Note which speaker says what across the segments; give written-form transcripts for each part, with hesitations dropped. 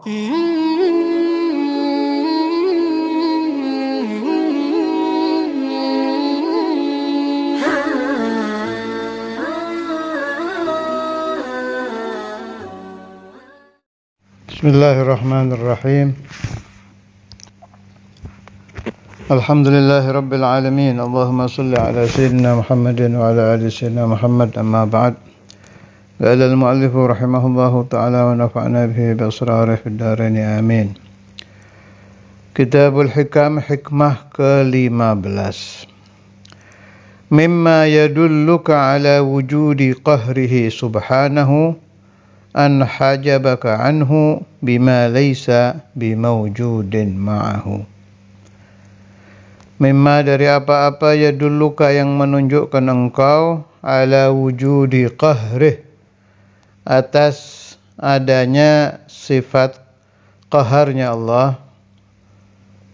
Speaker 1: Bismillahirrahmanirrahim. Alhamdulillahi Rabbil Alamin. Allahumma salli ala Sayyidina Muhammadin wa ala ali Sayyidina Muhammad, amma ba'd. Qala al-mu'allif rahimahullahu ta'ala wa nafa'na bihi bi asrarihi fid dharain, amin. Kitabul Hikam, hikmah ke-15. Mimma yadulluka ala wujudi qahrihi subhanahu an hajabaka anhu bima laysa bimawjudin ma'ahu. Mimma, dari apa-apa, yadulluka, yang menunjukkan engkau, ala wujudi qahrih, atas adanya sifat qaharnya Allah.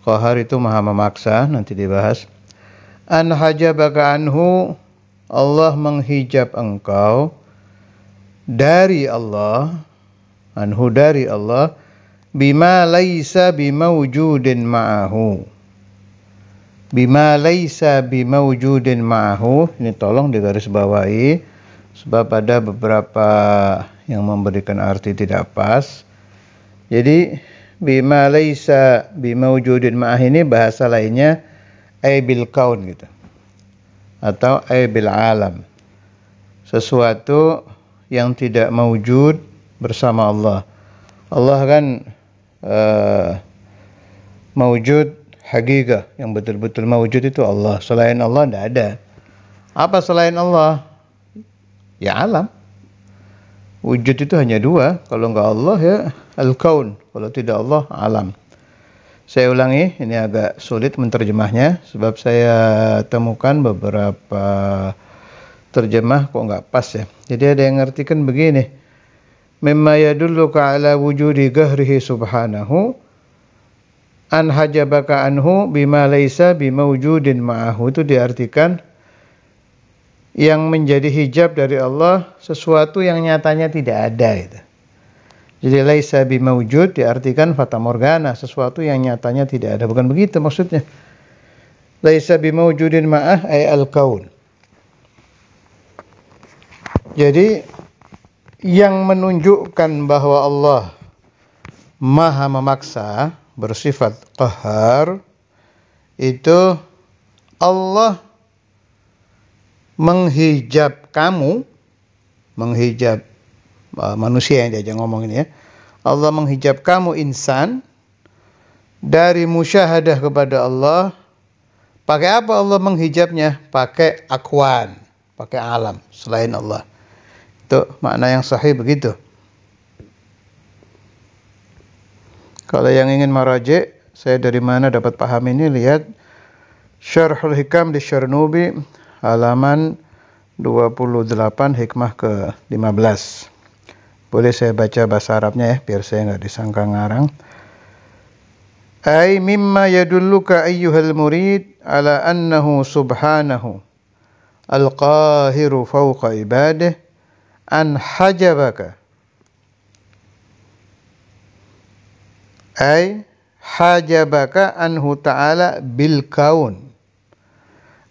Speaker 1: Qahar itu maha memaksa, nanti dibahas. An hajabaka anhu, Allah menghijab engkau dari Allah, anhu dari Allah, bima laisa bimawjudin ma'ahu. Bima laisa bimawjudin ma'ahu, ini tolong digarisbawahi sebab ada beberapa yang memberikan arti tidak pas. Jadi bima laisa bimawjudin ma'ah ini bahasa lainnya ay bil kaun gitu, atau ay bil alam, sesuatu yang tidak mawjud bersama Allah. Allah kan mawjud hakikah, yang betul-betul mawjud itu Allah. Selain Allah tidak ada. Apa selain Allah? Ya alam. Wujud itu hanya dua. Kalau enggak Allah ya al-kaun. Kalau tidak Allah, alam. Saya ulangi, ini agak sulit menterjemahnya sebab saya temukan beberapa terjemah kok enggak pas ya. Jadi ada yang ngertikan begini. Mimma yadulluka ala wujudi ghahrihi subhanahu an hajabaka anhu bima laisa bimawjudin ma'ahu. Itu diartikan yang menjadi hijab dari Allah sesuatu yang nyatanya tidak ada itu. Jadi laisa bimawjud diartikan fata morgana, sesuatu yang nyatanya tidak ada. Bukan begitu maksudnya. Laisa bimawjudin ma'ah ay al-kaun. Jadi yang menunjukkan bahwa Allah maha memaksa, bersifat qahar, itu Allah menghijab kamu, menghijab manusia yang diajak ngomong ini ya. Allah menghijab kamu insan dari musyahadah kepada Allah. Pakai apa Allah menghijabnya? Pakai akwan, pakai alam selain Allah. Itu makna yang sahih begitu. Kalau yang ingin meraji, saya dari mana dapat paham ini, lihat Syarhul Hikam di Syarnubi halaman 28, hikmah ke-15. Boleh saya baca bahasa Arabnya ya, biar saya enggak disangka ngarang. Ay mimma yadulluka ayyuhal murid ala annahu subhanahu al-qahiru fawqa ibadih an hajabaka. Ay hajabaka anhu ta'ala bil kaun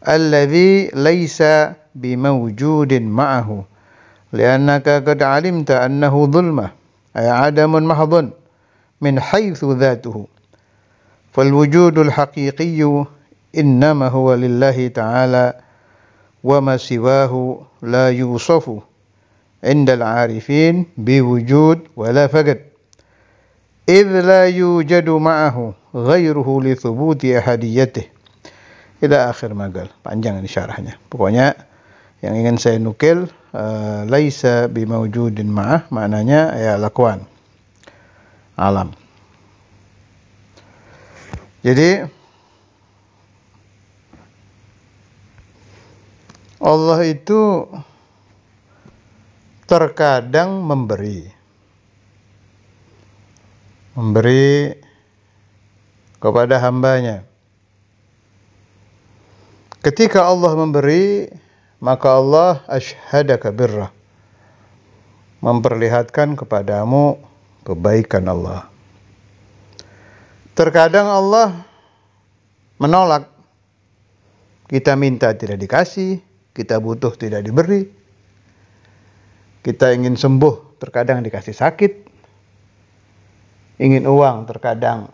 Speaker 1: alladhi laysa bimawjudin ma'ahu li'annaka qad 'alimta annahu dhulmah ay 'adamun mahdhun min haythu dhatuhu fal wujudul haqiqiyyu innama huwa lillahi ta'ala wa ma siwahu la yusafu 'inda al-'arifin biwujud wala faqad idh la yujadu ma'ahu ghairuhu li thubuti ahadiyatih ila akhir magal. Panjang ini syarahnya. Pokoknya yang ingin saya nukil, laisa bimawjudin ma'ah, maknanya ya lakwan, alam. Jadi Allah itu terkadang memberi kepada hambanya. Ketika Allah memberi, maka Allah asyhadaka birrah, memperlihatkan kepadamu kebaikan Allah. Terkadang Allah menolak. Kita minta tidak dikasih, kita butuh tidak diberi. Kita ingin sembuh, terkadang dikasih sakit. Ingin uang, terkadang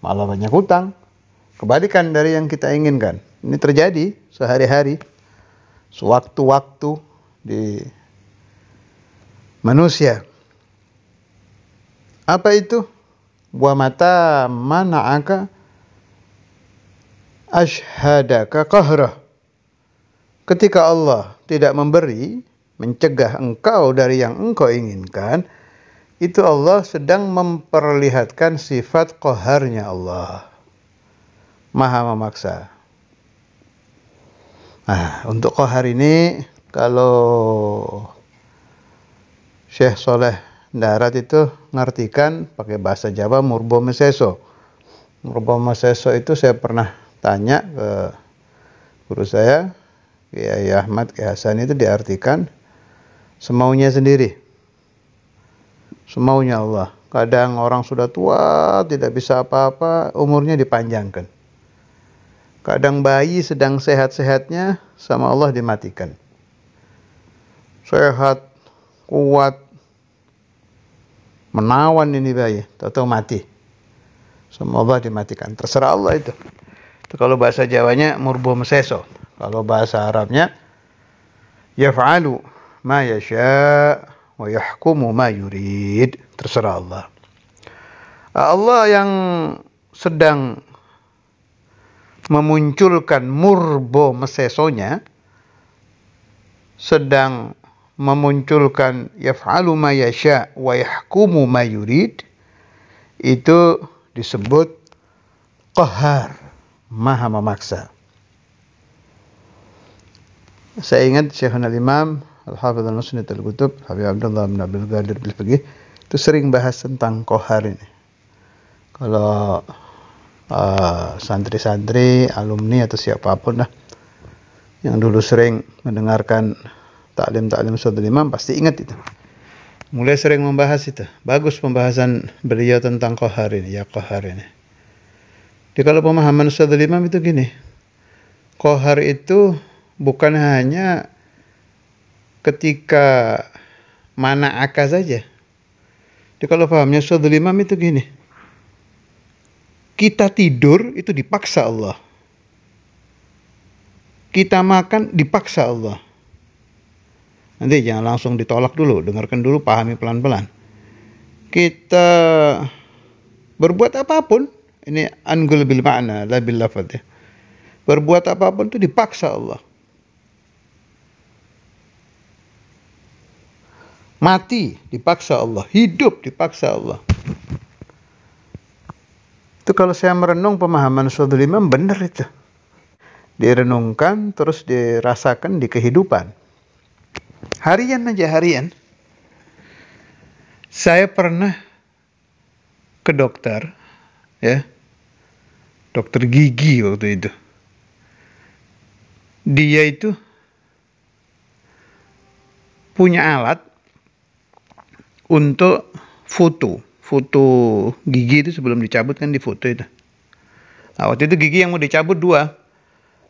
Speaker 1: malah banyak hutang. Kebalikan dari yang kita inginkan. Ini terjadi sehari-hari, sewaktu-waktu di manusia. Apa itu? Wa mata mana'aka ashhadaka qahrah. Ketika Allah tidak memberi, mencegah engkau dari yang engkau inginkan, itu Allah sedang memperlihatkan sifat qaharnya Allah. Maha memaksa. Nah, untuk qahar ini, kalau Syekh Soleh Darat itu ngartikan pakai bahasa Jawa murbo meseso. Murbo meseso itu saya pernah tanya ke guru saya, Kiai Ahmad Kiai Hasan, itu diartikan semaunya sendiri. Semaunya Allah. Kadang orang sudah tua, tidak bisa apa-apa, umurnya dipanjangkan. Kadang bayi sedang sehat-sehatnya, sama Allah dimatikan. Sehat, kuat, menawan ini bayi, tahu mati. Sama Allah dimatikan. Terserah Allah itu. Itu kalau bahasa Jawanya murbo meseso. Kalau bahasa Arabnya yaf'alu ma yasha' wa yahkumu ma yurid. Terserah Allah. Allah yang sedang memunculkan murbo mesesonya, sedang memunculkan yaf'alu ma yasha' wa yahkumu ma yurid, itu disebut qahar, maha memaksa. Saya ingat Syekhuna Al-Imam Al-Hafidh Al-Musnid Al-Qutub Habib Abdullah bin Abdul Qadir Bil-Faqih itu sering bahas tentang qahar ini. Kalau santri-santri, alumni atau siapapun lah yang dulu sering mendengarkan taklim-taklim Ustadzul Imam pasti ingat itu. Mulai sering membahas itu. Bagus pembahasan beliau tentang qahar ini, ya qahar ini. Jadi kalau pemahaman Ustadzul Imam itu gini. Qahar itu bukan hanya ketika mana'aka saja. Jadi kalau pahamnya Ustadzul Imam itu gini. Kita tidur itu dipaksa Allah. Kita makan dipaksa Allah. Nanti jangan langsung ditolak dulu, dengarkan dulu, pahami pelan-pelan. Kita berbuat apapun, ini anggul bil ma'na, la bil lafadz ya. Berbuat apapun itu dipaksa Allah. Mati dipaksa Allah, hidup dipaksa Allah. Itu kalau saya merenung pemahaman Ustadzul Imam benar itu. Direnungkan terus dirasakan di kehidupan. Harian aja harian. Saya pernah ke dokter, ya, dokter gigi waktu itu. Dia itu punya alat untuk foto gigi itu sebelum dicabut kan difoto itu. Nah, waktu itu gigi yang mau dicabut 2.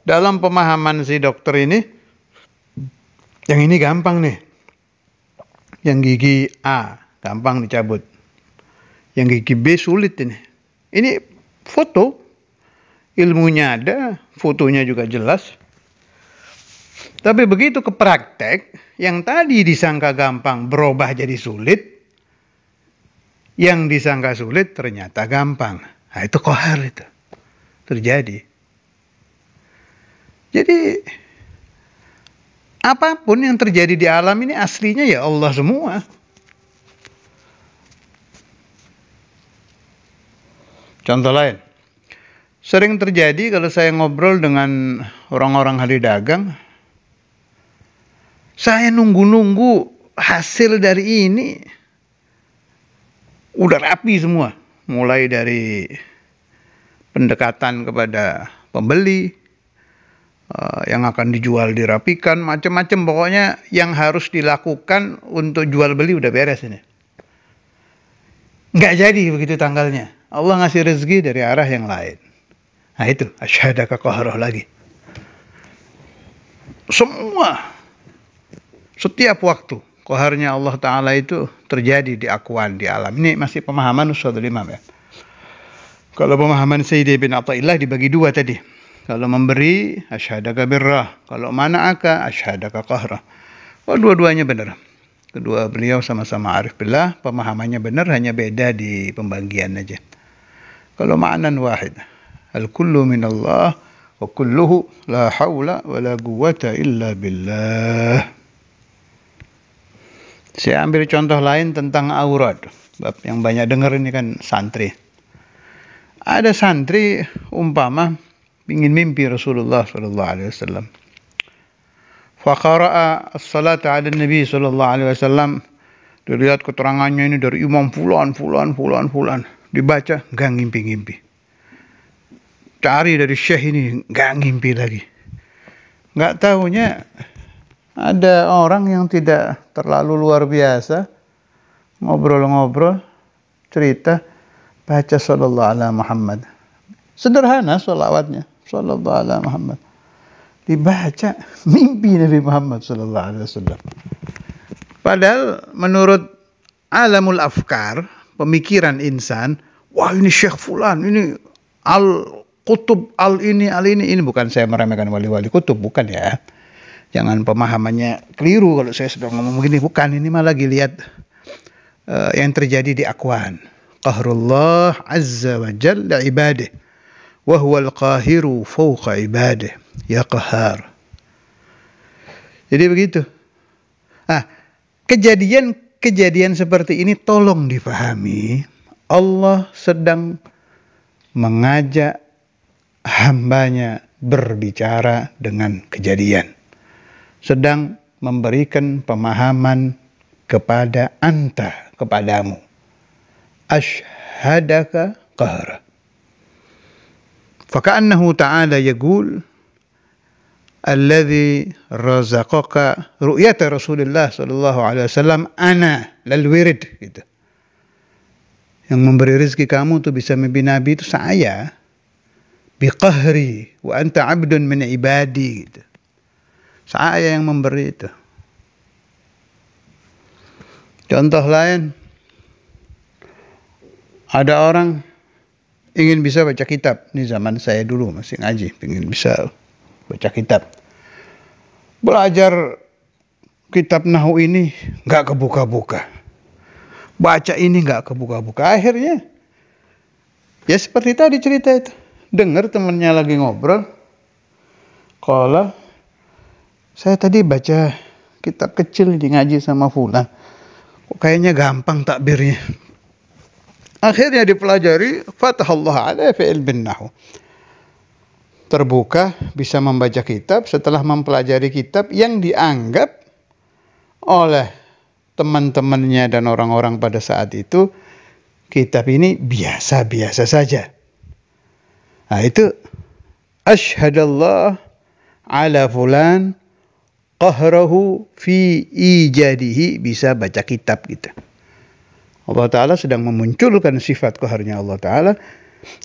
Speaker 1: Dalam pemahaman si dokter ini, yang ini gampang nih. Yang gigi A gampang dicabut. Yang gigi B sulit ini. Ini foto, ilmunya ada, fotonya juga jelas. Tapi begitu ke praktek, yang tadi disangka gampang berubah jadi sulit. Yang disangka sulit ternyata gampang. Nah, itu qahar itu. Terjadi. Jadi apapun yang terjadi di alam ini aslinya ya Allah semua. Contoh lain. Sering terjadi kalau saya ngobrol dengan orang-orang ahli dagang. Saya nunggu-nunggu hasil dari ini. Udah rapi semua. Mulai dari pendekatan kepada pembeli, yang akan dijual dirapikan, macam-macam, pokoknya yang harus dilakukan untuk jual beli udah beres ini.
Speaker 2: nggak jadi begitu tanggalnya. Allah ngasih rezeki dari arah yang lain. Nah itu, asyhadaka qahrah lagi. Semua, setiap waktu, qaharnya Allah Ta'ala itu terjadi di akwan, di alam. Ini masih pemahaman Ustadzul Imam ya. Kalau pemahaman Sayyidi bin Athaillah dibagi dua tadi. Kalau memberi, asyhadaka birrah. Kalau mana'aka, asyhadaka qahrah. Oh, dua-duanya benar. Kedua beliau sama-sama arif billah, pemahamannya benar, hanya beda di pembagian aja. Kalau ma'nan wahid. Al-kullu minallah wa kulluhu la hawla wa la quwwata illa billah. Saya ambil contoh lain tentang aurat. Bab yang banyak dengar ini kan santri. Ada santri umpama ingin mimpi Rasulullah sallallahu alaihi wasallam. Fa qara'a as-salata 'ala Nabi sallallahu alaihi wasallam. Dilihat keterangannya ini dari imam fulan. Dibaca enggak ngimpi-ngimpi. Cari dari syekh ini enggak ngimpi lagi. Enggak tahunya ada orang yang tidak terlalu luar biasa ngobrol-ngobrol cerita baca sallallahu alaihi Muhammad. Sederhana sholawatnya, sallallahu alaihi Muhammad. Dibaca mimpi Nabi Muhammad sallallahu alaihi wasallam. Padahal menurut alamul afkar, pemikiran insan, wah ini Syekh fulan, ini al-qutub, ini bukan saya meremehkan wali-wali kutub, bukan ya. Jangan pemahamannya keliru kalau saya sudah ngomong begini, bukan, ini malah lagi lihat yang terjadi di akwan. Qahrullah azza wa jalla ibadih wa huwal qahiru fawqa ibadih ya qahar. Jadi begitu. Nah, kejadian seperti ini tolong dipahami. Allah sedang mengajak hambanya berbicara dengan kejadian. Sedang memberikan pemahaman kepada anta, kepadamu. Ashhadaka qahra. Faka'annahu ta'ala yaqul alladhi razaqaka ru'yata Rasulullah sallallahu alaihi wasallam ana lal wirid gitu. Yang memberi rezeki kamu tuh bisa mimpi Nabi itu saya biqahri wa anta 'abdun min ibadi gitu. Saya yang memberi itu. Contoh lain, ada orang ingin bisa baca kitab. Ini zaman saya dulu masih ngaji, ingin bisa baca kitab. Belajar kitab Nahwu ini nggak kebuka-buka. Baca ini nggak kebuka-buka. Akhirnya, ya seperti tadi cerita itu. Dengar temannya lagi ngobrol. Qala, saya tadi baca kitab kecil di ngaji sama fulan. Kok kayaknya gampang takbirnya. Akhirnya dipelajari, fatahallah alaihi fi ilmin nahwu. Terbuka, bisa membaca kitab. Setelah mempelajari kitab yang dianggap oleh teman-temannya dan orang-orang pada saat itu, kitab ini biasa-biasa saja. Nah itu, asyhadallah ala fulan qahrahu fi ijadihi, bisa baca kitab gitu. Allah Ta'ala sedang memunculkan sifat qaharnya Allah Ta'ala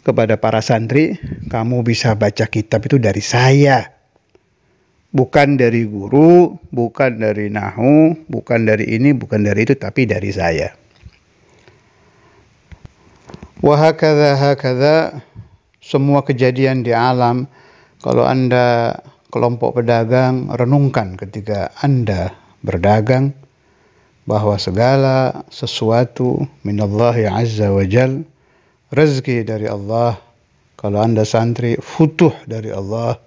Speaker 2: kepada para santri. Kamu bisa baca kitab itu dari saya. Bukan dari guru, bukan dari nahwu, bukan dari ini, bukan dari itu, tapi dari saya. Wa hakadha semua kejadian di alam, kalau Anda kelompok pedagang, renungkan ketika Anda berdagang bahwa segala sesuatu minallahi azza wa jal, rezeki dari Allah. Kalau Anda santri, futuh dari Allah.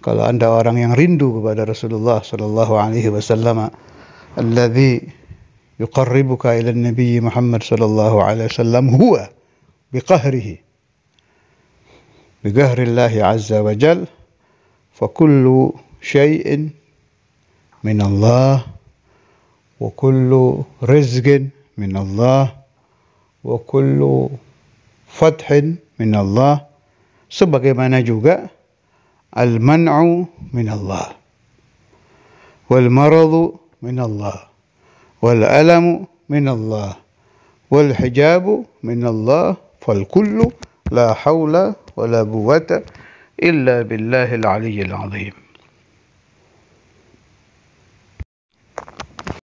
Speaker 2: Kalau Anda orang yang rindu kepada Rasulullah sallallahu alaihi wasallam, alladzi yuqarribuka ila Nabi Muhammad sallallahu alaihi wasallam huwa biqahrihi, biqahrillahi azza wa jal. فكل شيء من الله وكل رزق من الله وكل فتح من الله, sebagaimana juga al-man'u min Allah wal maradu min Allah wal alamu min Allah wal hijabu minallah fal kullu la haula wala quwwata illa billahil aliyyil azim.